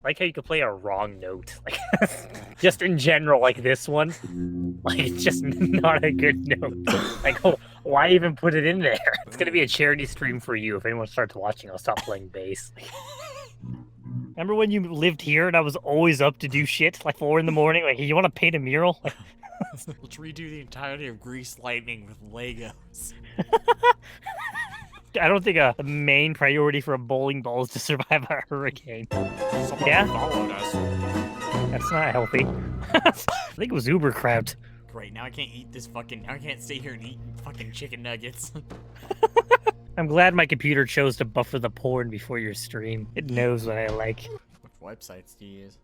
like how you could play a wrong note, like just in general, like this one, like it's just not a good note. Like, why even put it in there? It's gonna be a charity stream for you. If anyone starts watching, I'll stop playing bass. Remember when you lived here and I was always up to do shit like 4 in the morning? Like, you want to paint a mural? Like, let's redo the entirety of Grease Lightning with Legos. I don't think the main priority for a bowling ball is to survive a hurricane. Someone Yeah? followed us. That's not healthy. I think it was Uber crowd. Great, now I can't eat this fucking. Now I can't stay here and eat fucking chicken nuggets. I'm glad my computer chose to buffer the porn before your stream. It knows what I like. What websites do you use?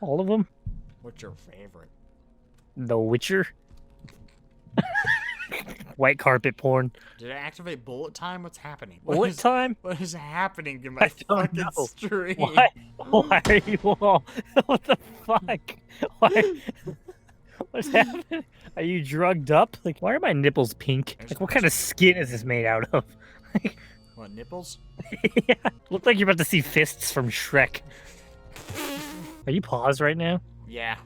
All of them? What's your favorite? The Witcher? White carpet porn. Did I activate bullet time? What's happening? Bullet time? What is happening in my fucking stream? Why are you all... What the fuck? Why... What's happening? Are you drugged up? Like, why are my nipples pink? Like, what kind of skin is this made out of? What, nipples? Yeah. Look like you're about to see fists from Shrek. Are you paused right now? Yeah.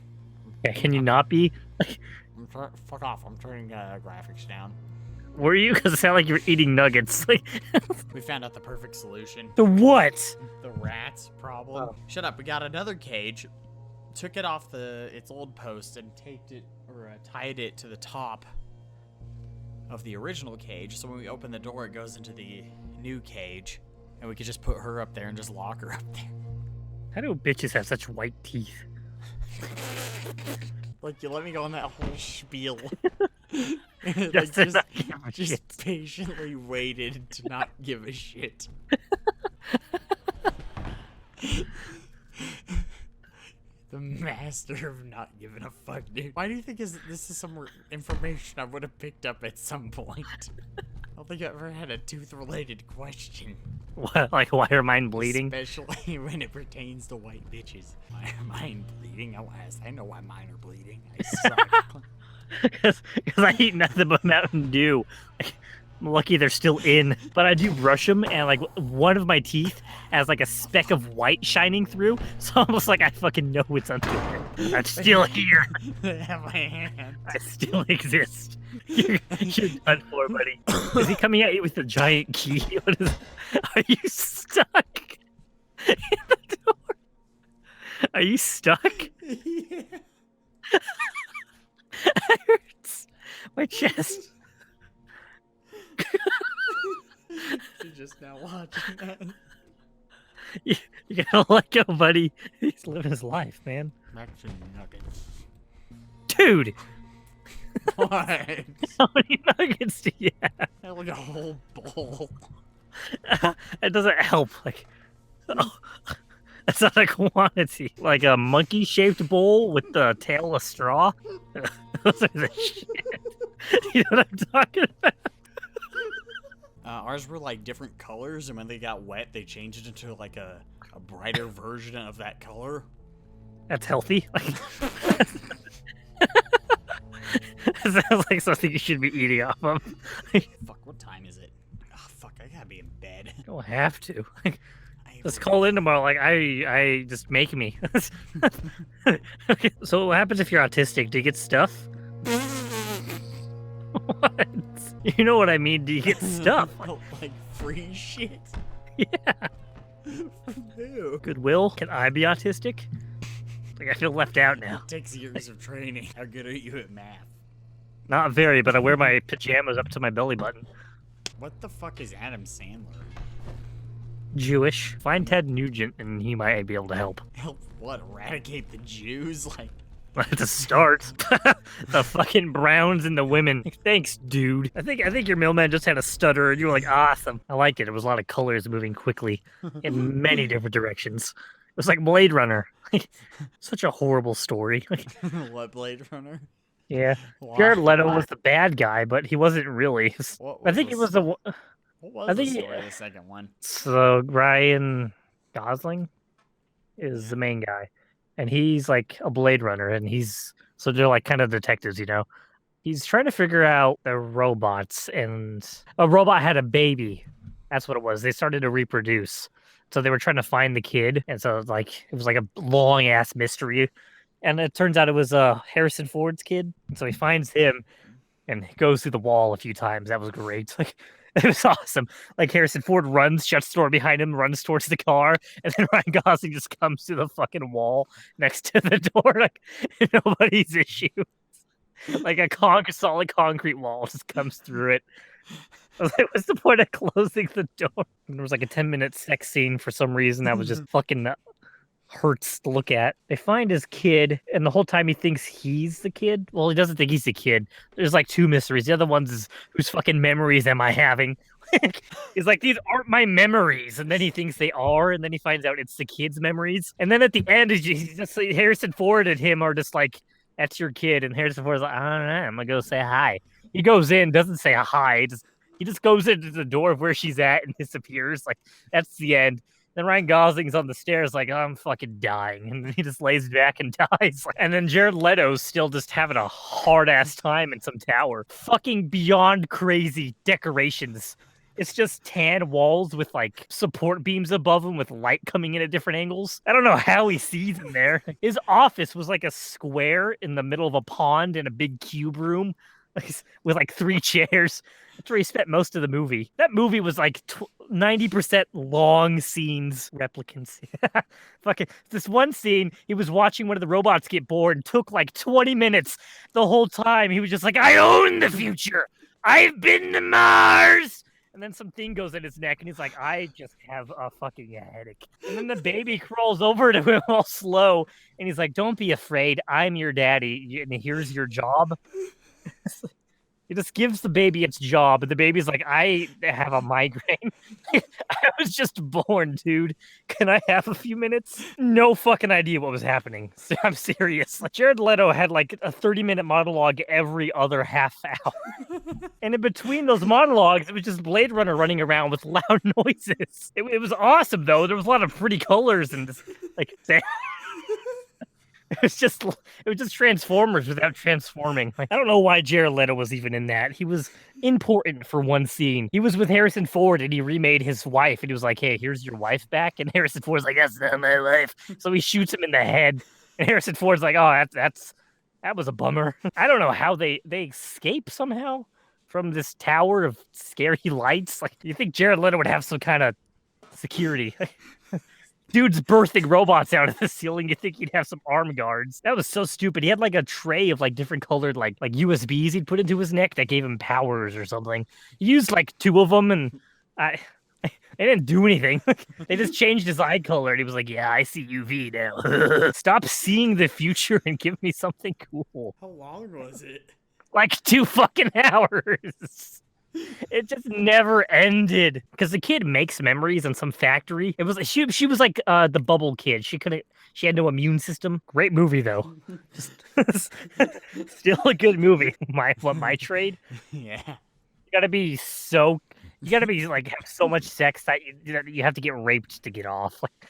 Yeah, can you not be? Fuck off, I'm turning graphics down. Were you? Because it sounded like you were eating nuggets. Like, we found out the perfect solution. the what? The rats problem. Oh. Shut up, we got another cage. Took it off its old post and taped it, or tied it to the top of the original cage. So when we open the door, it goes into the new cage. And we could just put her up there and just lock her up there. How do bitches have such white teeth? Like, you let me go on that whole spiel. just patiently waited to not give a shit. The master of not giving a fuck, dude. Why do you think this is some information I would have picked up at some point? I don't think I ever had a tooth-related question. What, like, why are mine bleeding? Especially when it pertains to white bitches. Why are mine bleeding? I know why mine are bleeding. I suck. Because I eat nothing but Mountain Dew. Like, I'm lucky they're still in. But I do brush them, and like one of my teeth has like a speck of white shining through. So almost like I fucking know it's under there. I'm still here. They have my hand. I still exist. You're done for, buddy. Is he coming at you with a giant key? What is? Are you stuck in the door? Are you stuck? Yeah. It hurts. My chest. You're just now watching that. You gotta let go, buddy. He's living his life, man. Back to nuggets. Dude! What? How many nuggets do you have? I have like a whole bowl. It doesn't help. Like, oh, that's not a quantity. Like a monkey-shaped bowl with the tail of straw. Those are the shit. You know what I'm talking about? Ours were like different colors, and when they got wet, they changed it into like a brighter version of that color. That's healthy. That sounds like something you should be eating off of. Fuck, what time is it? Oh, fuck, I gotta be in bed. You don't have to. Just call in tomorrow. Like, I just make me. Okay, so what happens if you're autistic? Do you get stuff? What? You know what I mean? Do you get stuff? Like free shit? Yeah. Ew. Goodwill? Can I be autistic? Like, I feel left out now. It takes years of training. How good are you at math? Not very, but I wear my pajamas up to my belly button. What the fuck is Adam Sandler? Jewish. Find Ted Nugent and he might be able to help. Help what? Eradicate the Jews? Like, to start. The fucking Browns and the women. Thanks, dude. I think your mailman just had a stutter and you were like, awesome. I liked it. It was a lot of colors moving quickly in many different directions. It was like Blade Runner. Such a horrible story. what, Blade Runner? Yeah. Wow. Jared Leto was the bad guy, but he wasn't really. I think it was the... What was the story of the second one? So Ryan Gosling is the main guy. And he's like a Blade Runner, and so they're like kind of detectives, you know. He's trying to figure out the robots, and a robot had a baby. That's what it was. They started to reproduce. So they were trying to find the kid, and so it was like a long ass mystery. And it turns out it was Harrison Ford's kid. And so he finds him and goes through the wall a few times. That was great. Like it was awesome. Like Harrison Ford runs, shuts the door behind him, runs towards the car, and then Ryan Gosling just comes through the fucking wall next to the door, like nobody's issue. Like a solid concrete wall just comes through it. I was like, what's the point of closing the door? And there was like a 10-minute sex scene for some reason that was just fucking hurts to look at. They find his kid, and the whole time he thinks he's the kid. Well, he doesn't think he's the kid. There's like two mysteries. The other one's is whose fucking memories am I having? He's like, these aren't my memories, and then he thinks they are, and then he finds out it's the kid's memories. And then at the end, he's just like, Harrison Ford and him are just like, "That's your kid," and Harrison Ford's like, "I don't know, I'm gonna go say hi." He goes in, doesn't say hi, he just goes into the door of where she's at and disappears. Like that's the end. Then Ryan Gosling's on the stairs, like, oh, I'm fucking dying. And then he just lays back and dies. And then Jared Leto's still just having a hard ass time in some tower. Fucking beyond crazy decorations. It's just tan walls with like support beams above him with light coming in at different angles. I don't know how he sees in there. His office was like a square in the middle of a pond in a big cube room with like 3 chairs. That's where he spent most of the movie. That movie was like 90% long scenes, replicants. Fucking this one scene, he was watching one of the robots get bored, took like 20 minutes. The whole time he was just like, I own the future. I've been to Mars. And then some thing goes in his neck, and he's like, I just have a fucking headache. And then the baby crawls over to him all slow, and he's like, don't be afraid. I'm your daddy, and here's your job. He just gives the baby its job, and the baby's like, I have a migraine. I was just born, dude. Can I have a few minutes? No fucking idea what was happening. I'm serious. Like, Jared Leto had like a 30-minute monologue every other half hour. And in between those monologues, it was just Blade Runner running around with loud noises. It was awesome, though. There was a lot of pretty colors and just, like... It was just Transformers without transforming. Like, I don't know why Jared Leto was even in that. He was important for one scene. He was with Harrison Ford and he remade his wife. And he was like, hey, here's your wife back. And Harrison Ford's like, that's not my wife. So he shoots him in the head. And Harrison Ford's like, oh, that was a bummer. I don't know how they escape somehow from this tower of scary lights. Like, you think Jared Leto would have some kind of security? Dude's birthing robots out of the ceiling. You think he'd have some arm guards. That was so stupid. He had like a tray of like different colored like USBs he'd put into his neck that gave him powers or something. He used like 2 of them and they didn't do anything. They just changed his eye color and he was like, yeah, I see UV now. Stop seeing the future and give me something cool. How long was it? Like 2 fucking hours. It just never ended because the kid makes memories in some factory. It was she was like the bubble kid. She had no immune system. Great movie though. Just still a good movie. My trade. Yeah. You gotta be like have so much sex that you have to get raped to get off. Like,